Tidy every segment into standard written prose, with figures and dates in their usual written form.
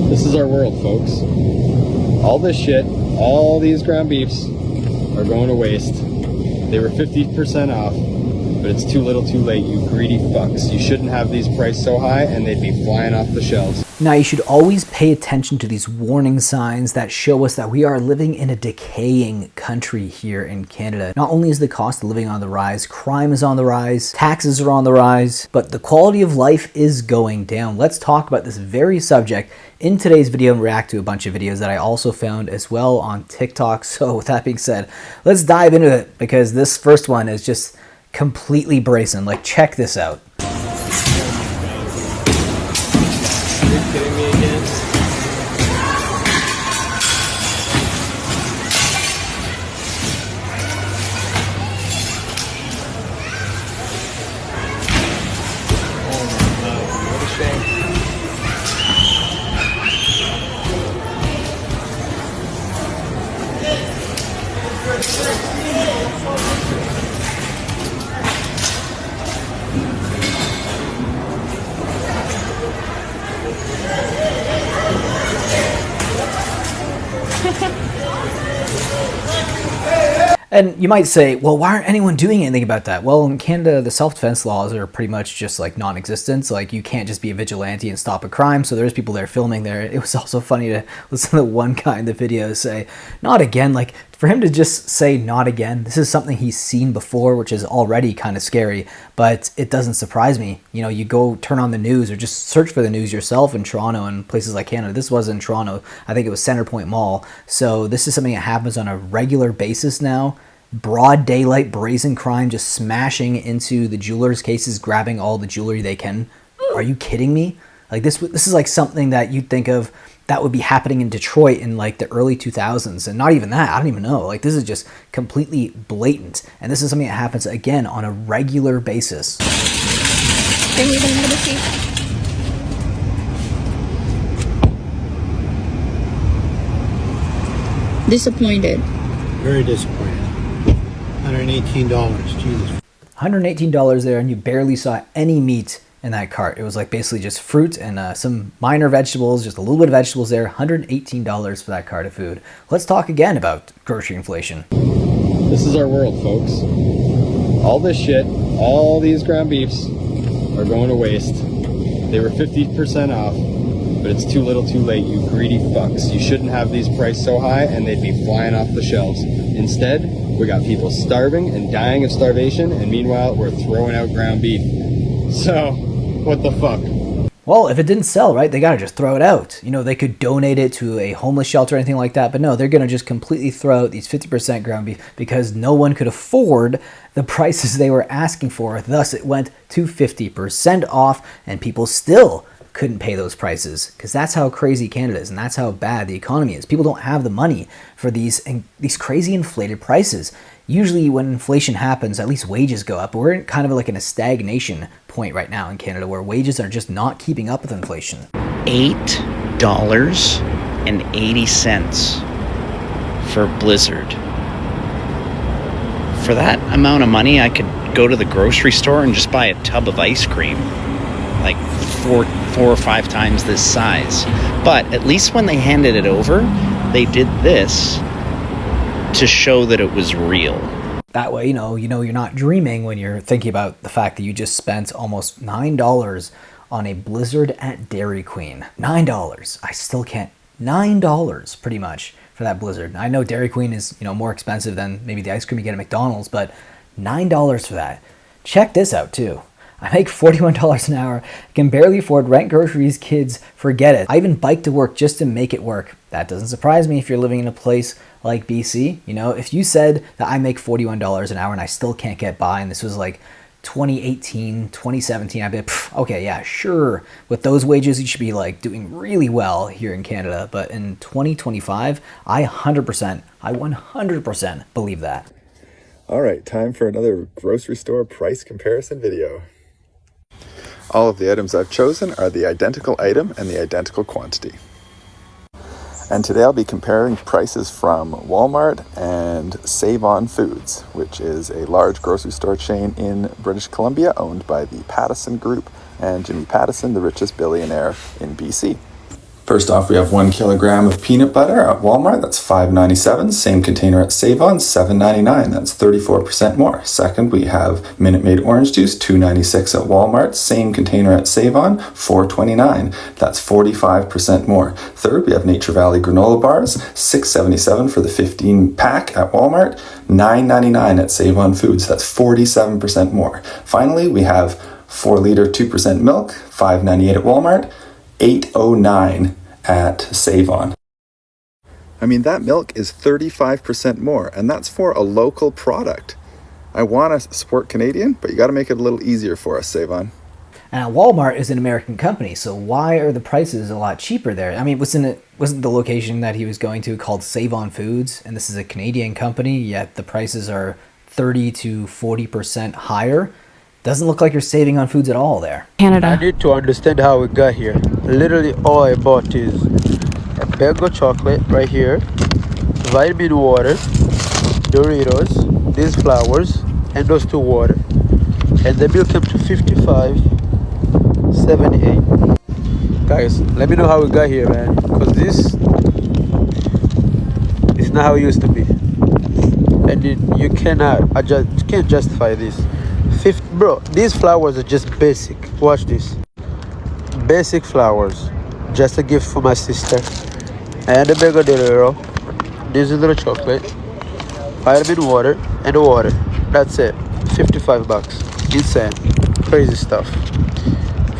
This is our world, folks. All this shit, all these ground beefs are going to waste. They were 50% off, but it's too little too late, you greedy fucks. You shouldn't have these priced so high and they'd be flying off the shelves. Now, you should always pay attention to these warning signs that show us that we are living in a decaying country here in Canada. Not only is the cost of living on the rise, crime is on the rise, taxes are on the rise, but the quality of life is going down. Let's talk about this very subject in today's video and react to a bunch of videos that I also found as well on TikTok. So with that being said, let's dive into it, because this first one is just completely brazen. Like, check this out. Kidding me again? Oh my God, what a shame. And you might say, well, why aren't anyone doing anything about that? Well, in Canada, the self-defense laws are pretty much just like non-existent. Like, you can't just be a vigilante and stop a crime. So there's people there filming there. It was also funny to listen to one guy in the video say, not again. Like, for him to just say not again, this is something he's seen before, which is already kind of scary, but it doesn't surprise me. You know, you go turn on the news or just search for the news yourself in Toronto and places like Canada. This was in Toronto. I think it was Centrepoint Mall. So this is something that happens on a regular basis now. Broad daylight, brazen crime, just smashing into the jewelers' cases, grabbing all the jewelry they can. Are you kidding me? Like, this is like something that you'd think of that would be happening in Detroit in like the early 2000s, and not even that. I don't even know. Like, this is just completely blatant, and this is something that happens again on a regular basis. Disappointed. Very disappointed. $118, Jesus. $118 there, and you barely saw any meat in that cart. It was like basically just fruit and some minor vegetables, just a little bit of vegetables there. $118 for that cart of food. Let's talk again about grocery inflation. This is our world, folks. All this shit, all these ground beefs are going to waste. They were 50% off, but it's too little too late, you greedy fucks. You shouldn't have these priced so high and they'd be flying off the shelves. Instead, we got people starving and dying of starvation, and meanwhile, we're throwing out ground beef. So, what the fuck? Well, if it didn't sell, right, they gotta just throw it out. You know, they could donate it to a homeless shelter or anything like that, but no, they're gonna just completely throw out these 50% ground beef because no one could afford the prices they were asking for. Thus, it went to 50% off, and people still couldn't pay those prices, because that's how crazy Canada is, and that's how bad the economy is. People don't have the money for these crazy inflated prices. Usually when inflation happens, at least wages go up. But we're kind of like in a stagnation point right now in Canada, where wages are just not keeping up with inflation. $8.80 for Blizzard. For that amount of money, I could go to the grocery store and just buy a tub of ice cream, like four or five times this size. But at least when they handed it over, they did this to show that it was real. That way, you know you're not dreaming when you're thinking about the fact that you just spent almost $9 on a Blizzard at Dairy Queen. $9. I still can't. $9 pretty much for that Blizzard. I know Dairy Queen is, more expensive than maybe the ice cream you get at McDonald's, but $9 for that. Check this out too. I make $41 an hour, can barely afford rent, groceries, kids, forget it. I even bike to work just to make it work. That doesn't surprise me if you're living in a place like BC. If you said that I make $41 an hour and I still can't get by, and this was like 2018, 2017, I'd be like, okay, yeah, sure. With those wages, you should be like doing really well here in Canada. But in 2025, I 100% believe that. All right, time for another grocery store price comparison video. All of the items I've chosen are the identical item and the identical quantity. And today I'll be comparing prices from Walmart and Save On Foods, which is a large grocery store chain in British Columbia owned by the Pattison Group and Jimmy Pattison, the richest billionaire in BC. First off, we have 1 kilogram of peanut butter at Walmart, that's $5.97. Same container at Save-On, $7.99, that's 34% more. Second, we have Minute Maid orange juice, $2.96 at Walmart. Same container at Save-On, $4.29, that's 45% more. Third, we have Nature Valley granola bars, $6.77 for the 15 pack at Walmart, $9.99 at Save-On Foods, that's 47% more. Finally, we have 4-liter 2% milk, $5.98 at Walmart, $8.09 at Save-On. I mean, that milk is 35% more, and that's for a local product. I want to support Canadian, but you got to make it a little easier for us, Save-On. And Walmart is an American company, so why are the prices a lot cheaper there? I mean, wasn't the location that he was going to called Save On Foods, and this is a Canadian company, yet the prices are 30 to 40% higher? Doesn't look like you're saving on foods at all there. Canada. I need to understand how we got here. Literally all I bought is a bag of chocolate right here, vitamin water, Doritos, these flowers, and those 2 water. And the bill came to $55.78. Guys, let me know how we got here, man. Because this is not how it used to be. And you can't justify this. Bro, these flowers are just basic. Watch this. Basic flowers. Just a gift for my sister. And a bag of Dorito. This is a little chocolate. Vitamin water and water. That's it. $55. Insane. Crazy stuff.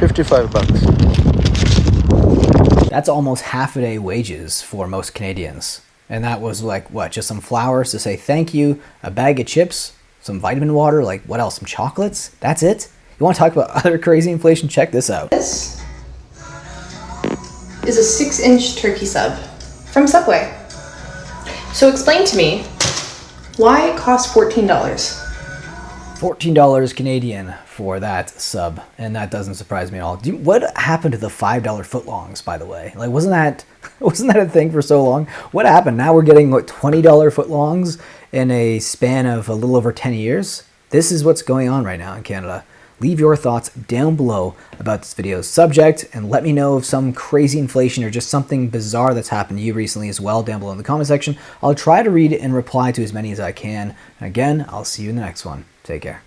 $55. That's almost half a day wages for most Canadians. And that was like, what, just some flowers to say thank you, a bag of chips, some vitamin water, like what else? Some chocolates? That's it? You want to talk about other crazy inflation? Check this out. This is a 6-inch turkey sub from Subway. So explain to me why it costs $14. $14 Canadian for that sub, and that doesn't surprise me at all. What happened to the $5 footlongs, by the way? Like, wasn't that a thing for so long? What happened? Now we're getting what, $20 footlongs in a span of a little over 10 years? This is what's going on right now in Canada. Leave your thoughts down below about this video's subject, and let me know if some crazy inflation or just something bizarre that's happened to you recently as well down below in the comment section. I'll try to read and reply to as many as I can. And again, I'll see you in the next one. Take care.